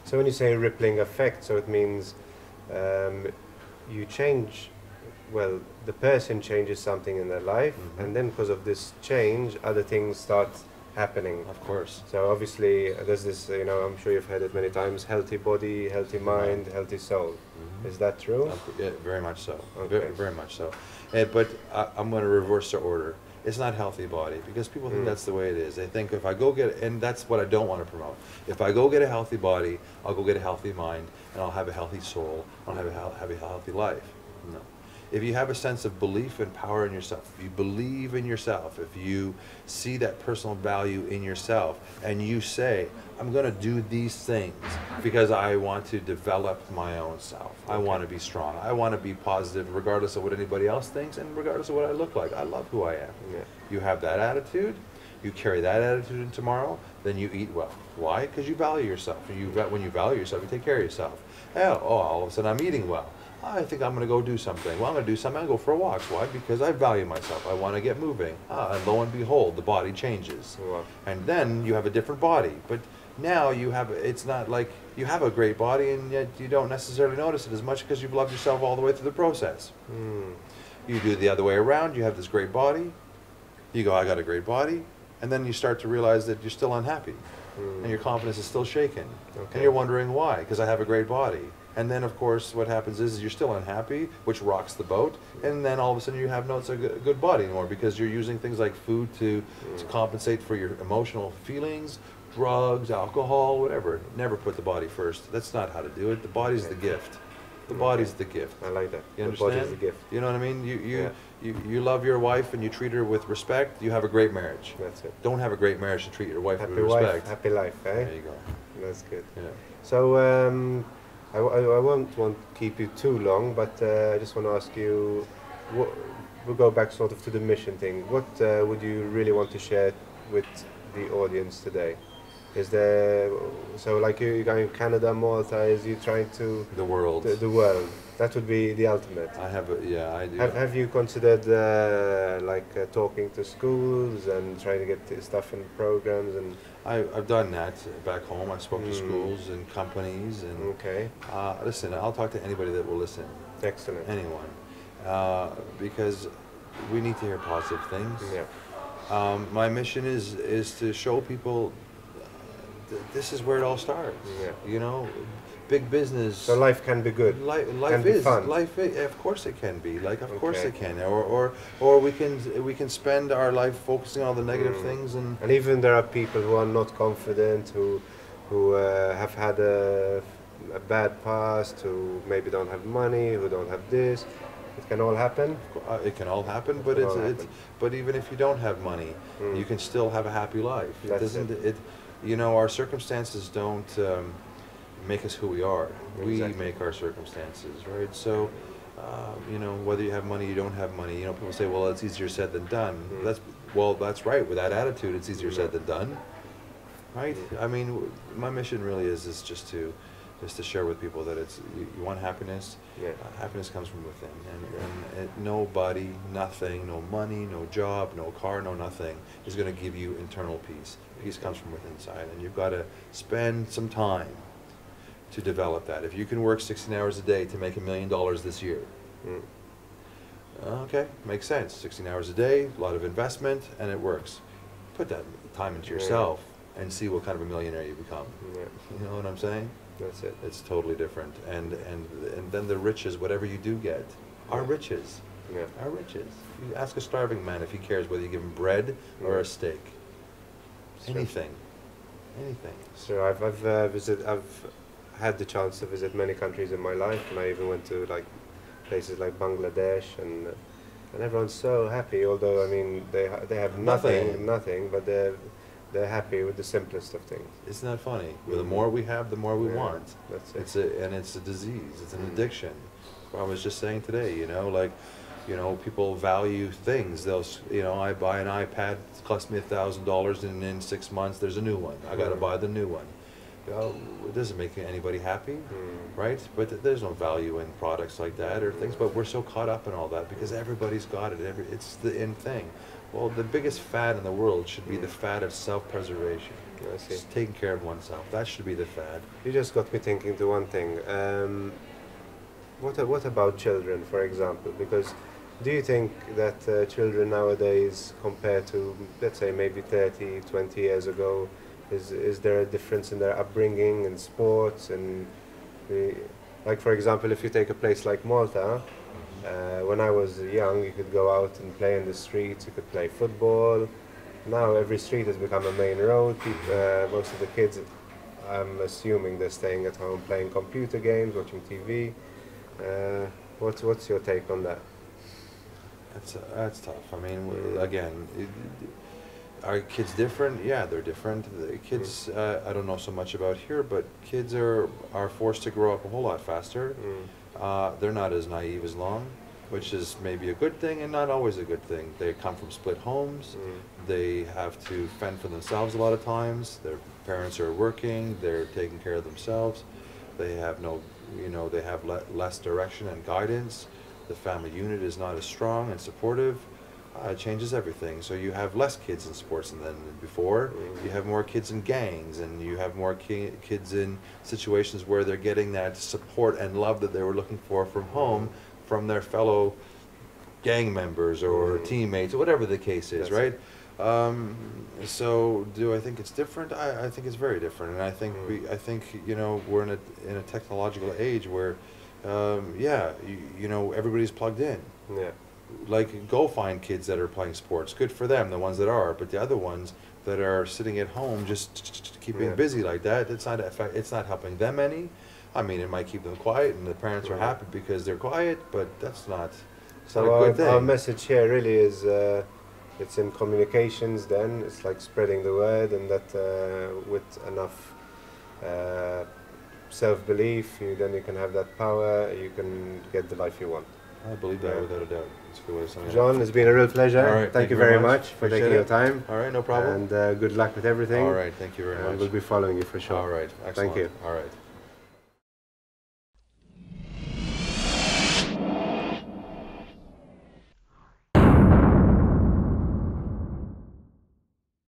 So when you say rippling effect, so it means um, you change, well, the person changes something in their life, and then because of this change, other things start happening. Of course. So obviously, there's this, I'm sure you've heard it many times, healthy body, healthy mind, healthy soul. Is that true? Yeah, very much so. Okay. Very much so. But I'm going to reverse the order. It's not healthy body, because people think that's the way it is. They think if I go get, and that's what I don't want to promote. If I go get a healthy body, I'll go get a healthy mind, and I'll have a healthy soul, I'll have a healthy life. No. If you have a sense of belief and power in yourself, if you believe in yourself, if you see that personal value in yourself, and you say, I'm going to do these things because I want to develop my own self. I want to be strong. I want to be positive regardless of what anybody else thinks and regardless of what I look like. I love who I am. Yeah. You have that attitude, you carry that attitude in tomorrow, then you eat well. Why? Because you value yourself. When you value yourself, you take care of yourself. All of a sudden I'm eating well. I think I'm going to go do something. Well, I'm going to do something. I'm going to go for a walk. Why? Because I value myself. I want to get moving. And lo and behold, the body changes. Wow. And then you have a different body. But now it's not like you have a great body and yet you don't necessarily notice it as much because you've loved yourself all the way through the process. You do the other way around. You have this great body. You go, I got a great body. And then you start to realize that you're still unhappy. And your confidence is still shaken. And you're wondering why, because I have a great body. And then, of course, what happens is you're still unhappy, which rocks the boat. And then all of a sudden you have no good body anymore because you're using things like food to compensate for your emotional feelings, drugs, alcohol, whatever. Never put the body first. That's not how to do it. The body's the gift. The body's the gift. I like that. You the understand? body's the gift. You know what I mean? You love your wife and you treat her with respect, you have a great marriage. That's it. Don't have a great marriage to treat your wife Happy with wife, respect. happy life, eh? There you go. That's good. Yeah. So I won't want to keep you too long, but I just want to ask you, we'll go back sort of to the mission thing. What would you really want to share with the audience today? Is there, so like you're going to Canada, Malta, is you trying to... The world. The world. That would be the ultimate. I do. Have you considered talking to schools and trying to get stuff in programs? And I've done that back home. I spoke to schools and companies. And okay. Listen, I'll talk to anybody that will listen. Excellent. Anyone. Because we need to hear positive things. Yeah. My mission is to show people this is where it all starts. Yeah. You know, big business. So life can be good. Life can be is fun. Life. Of course it can be. Like of course it can. Or we can spend our life focusing on the negative things and even there are people who are not confident, who have had a bad past, who maybe don't have money, who don't have this. It can all happen. It can all happen, but but even if you don't have money, you can still have a happy life. You know, our circumstances don't make us who we are. Exactly. We make our circumstances, right? So, you know, whether you have money, you don't have money. You know, people say, well, it's easier said than done. That's right. With that attitude, it's easier said than done, right? I mean, my mission really is just to share with people that you want happiness. Yeah. Happiness comes from within, and nobody, nothing, no money, no job, no car, no nothing is going to give you internal peace. Peace comes from within inside, and you've got to spend some time to develop that. If you can work 16 hours a day to make $1 million this year, okay, makes sense. 16 hours a day, a lot of investment, and it works. Put that time into yourself and see what kind of a millionaire you become. Yeah. You know what I'm saying? That's it. It's totally different. And then the riches, whatever you do get, are riches. Yeah. Are riches. You ask a starving man if he cares whether you give him bread or a steak. Anything. Anything. So I've had the chance to visit many countries in my life, and I even went to like places like Bangladesh, and everyone's so happy. Although I mean they have nothing, but they're happy with the simplest of things. Isn't that funny? Well, the more we have, the more we want. That's it. It's a disease. It's an addiction. I was just saying today, you know, like, you know, people value things. I buy an iPad, it costs me $1,000, and in 6 months there's a new one. I got to buy the new one. You know, it doesn't make anybody happy, right? But there's no value in products like that or things. But we're so caught up in all that because everybody's got it. It's the in thing. Well, the biggest fad in the world should be the fad of self-preservation. I see. Just taking care of oneself. That should be the fad. You just got me thinking to one thing. What about children, for example? Because do you think that children nowadays, compared to, let's say, maybe 30, 20 years ago, is there a difference in their upbringing and sports? And like, for example, if you take a place like Malta, when I was young, you could go out and play in the streets. You could play football. Now every street has become a main road. Most of the kids, I'm assuming, they're staying at home playing computer games, watching TV. What's your take on that? That's tough. I mean, again, are kids different? Yeah, they're different. The kids, I don't know so much about here, but kids are forced to grow up a whole lot faster. They're not as naive as long, which is maybe a good thing and not always a good thing. They come from split homes. They have to fend for themselves a lot of times. Their parents are working. They're taking care of themselves. They have no, they have less direction and guidance. The family unit is not as strong and supportive. It changes everything. So you have less kids in sports than before. You have more kids in gangs, and you have more kids in situations where they're getting that support and love that they were looking for from home, from their fellow gang members or teammates, or whatever the case is, right? So do I think it's different? I think it's very different, and I think we're in a technological age where, everybody's plugged in. Yeah. Like, go find kids that are playing sports. Good for them, the ones that are. But the other ones that are sitting at home just keeping busy like that, it's not helping them any. I mean, it might keep them quiet, and the parents are happy because they're quiet, but that's not a good thing. Our message here really is, it's in communications then. It's like spreading the word, and that with enough self-belief, then you can have that power, you can get the life you want. I believe that without a doubt. It's a good way of saying it. John, it's been a real pleasure. All right, thank you very much for Appreciate taking your time. All right, no problem. And good luck with everything. All right, thank you very much. And we'll be following you for sure. All right, excellent. Thank you. All right.